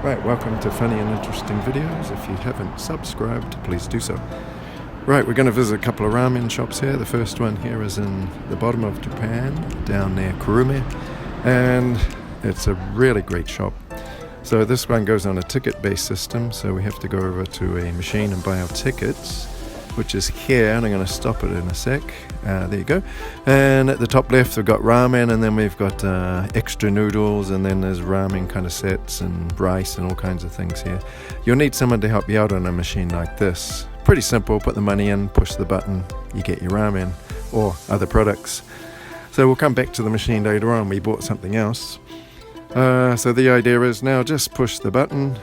Right, welcome to Funny and Interesting Videos. If you haven't subscribed, please do so. Right, we're going to visit a couple of ramen shops here. The first one here is in the bottom of Japan, down near Kurume, and it's a really great shop. So this one goes on a ticket-based system, so we have to go over to a machine and buy our tickets, which is here, and I'm going to stop it in a sec. There you go. And at the top left we've got ramen, and then we've got extra noodles, and then there's ramen kind of sets and rice and all kinds of things here. You'll need someone to help you out on a machine like this. Pretty simple, put the money in, push the button, you get your ramen or other products. So we'll come back to the machine later on. We bought something else. So the idea is now just push the button,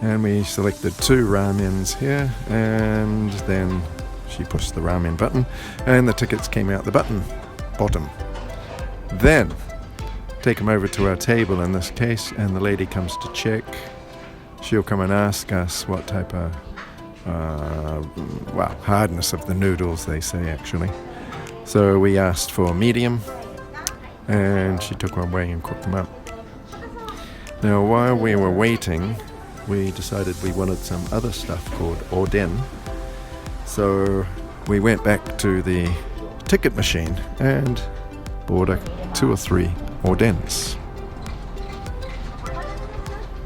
and we selected 2 ramens here, and then she pushed the ramen button and the tickets came out the bottom. Then take them over to our table in this case, and the lady comes to check. She'll come and ask us what type of hardness of the noodles, they say actually. So we asked for medium, and she took one away and cooked them up. Now while we were waiting, we decided we wanted some other stuff called oden. So we went back to the ticket machine and bought 2 or 3 odens.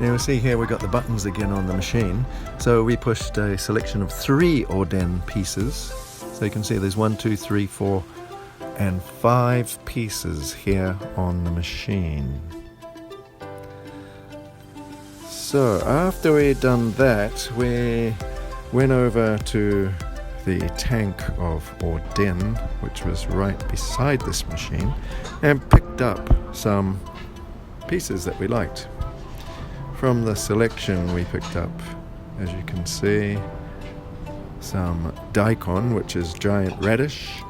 Now see here we got the buttons again on the machine. So we pushed a selection of 3 oden pieces. So you can see there's 1, 2, 3, 4 and 5 pieces here on the machine. So after we'd done that, we went over to the tank of oden, which was right beside this machine, and picked up some pieces that we liked. From the selection we picked up, as you can see, some daikon, which is giant radish,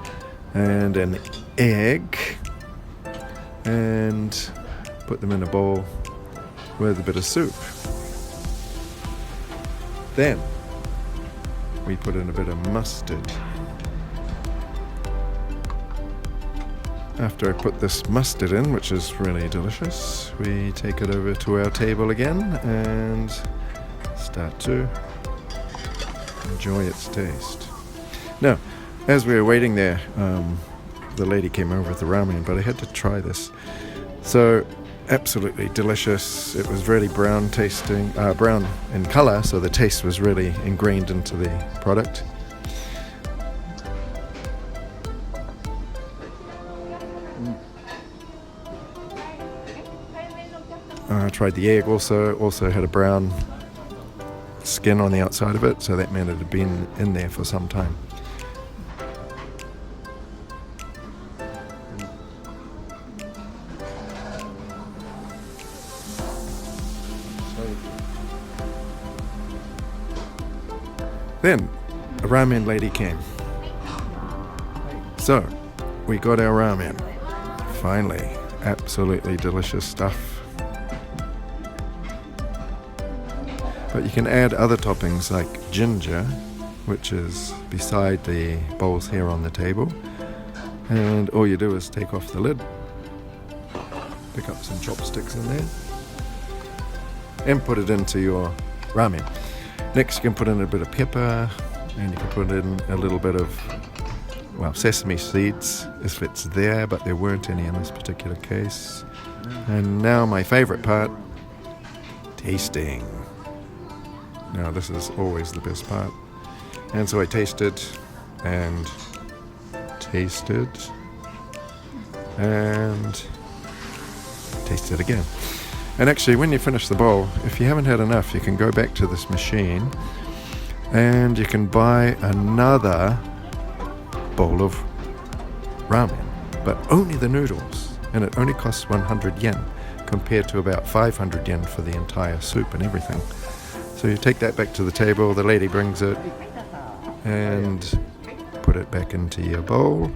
and an egg, and put them in a bowl with a bit of soup. Then we put in a bit of mustard. After I put this mustard in, which is really delicious, we take it over to our table again and start to enjoy its taste. Now, as we were waiting there, the lady came over with the ramen, but I had to try this. So, absolutely delicious. It was really brown in color, so the taste was really ingrained into the product. I tried the egg also had a brown skin on the outside of it, so that meant it had been in there for some time. Then a ramen lady came. So we got our ramen. Finally, absolutely delicious stuff. But you can add other toppings like ginger, which is beside the bowls here on the table. And all you do is take off the lid, pick up some chopsticks in there, and put it into your ramen. Next you can put in a bit of pepper, and you can put in a little bit of, sesame seeds if it's there, but there weren't any in this particular case. And now my favorite part, tasting. Now this is always the best part. And so I tasted and tasted and tasted again. And actually, when you finish the bowl, if you haven't had enough, you can go back to this machine and you can buy another bowl of ramen, but only the noodles, and it only costs 100 yen compared to about 500 yen for the entire soup and everything. So you take that back to the table, the lady brings it, and put it back into your bowl.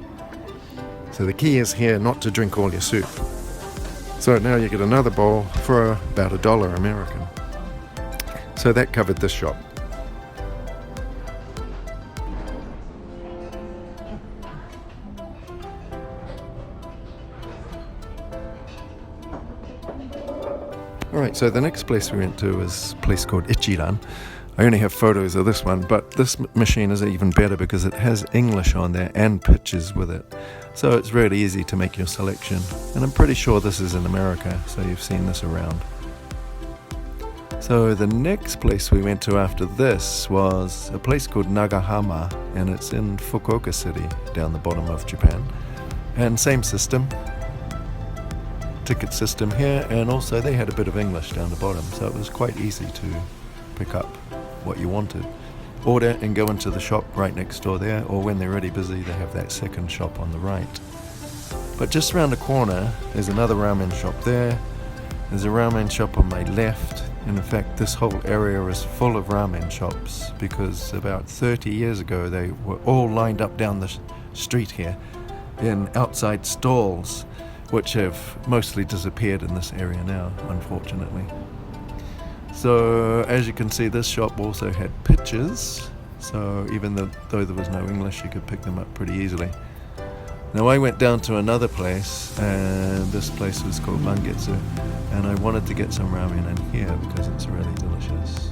So the key is here not to drink all your soup. So now you get another bowl for about $1 American. So that covered this shop. Alright, so the next place we went to is a place called Ichiran. I only have photos of this one, but this machine is even better because it has English on there and pictures with it. So it's really easy to make your selection. And I'm pretty sure this is in America, so you've seen this around. So the next place we went to after this was a place called Nagahama, and it's in Fukuoka City, down the bottom of Japan. And same system, ticket system here, and also they had a bit of English down the bottom, so it was quite easy to pick up what you wanted. Order and go into the shop right next door there, or when they're really busy they have that second shop on the right. But just around the corner there's another ramen shop there. There's a ramen shop on my left, and in fact this whole area is full of ramen shops because about 30 years ago they were all lined up down the street here in outside stalls, which have mostly disappeared in this area now, unfortunately. So as you can see, this shop also had pictures, so even though there was no English, you could pick them up pretty easily. Now I went down to another place, and this place was called Mangetsu, and I wanted to get some ramen in here because it's really delicious.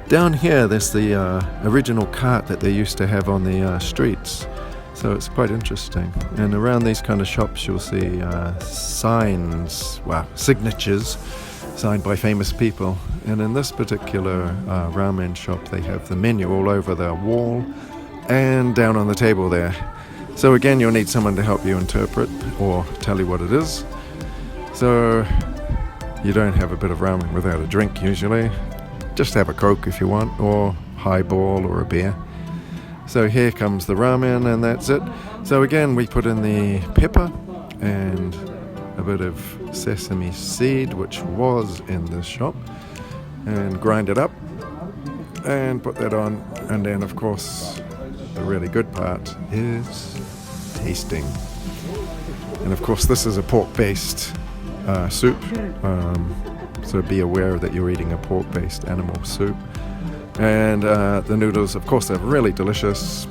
Down here there's the original cart that they used to have on the streets. So it's quite interesting, and around these kind of shops you'll see signs, signatures signed by famous people. And in this particular ramen shop they have the menu all over the wall and down on the table there. So again, you'll need someone to help you interpret or tell you what it is. So you don't have a bit of ramen without a drink usually. Just have a Coke if you want, or highball or a beer. So here comes the ramen, and that's it. So again, we put in the pepper and a bit of sesame seed, which was in this shop, and grind it up and put that on. And then of course the really good part is tasting. And of course this is a pork-based soup, so be aware that you're eating a pork-based animal soup. And the noodles, of course, they're really delicious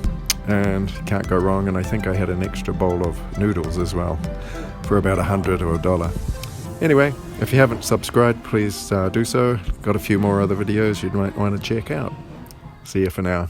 and can't go wrong. And I think I had an extra bowl of noodles as well for about $100 or $1. Anyway, if you haven't subscribed, please do so. Got a few more other videos you might want to check out. See you for now.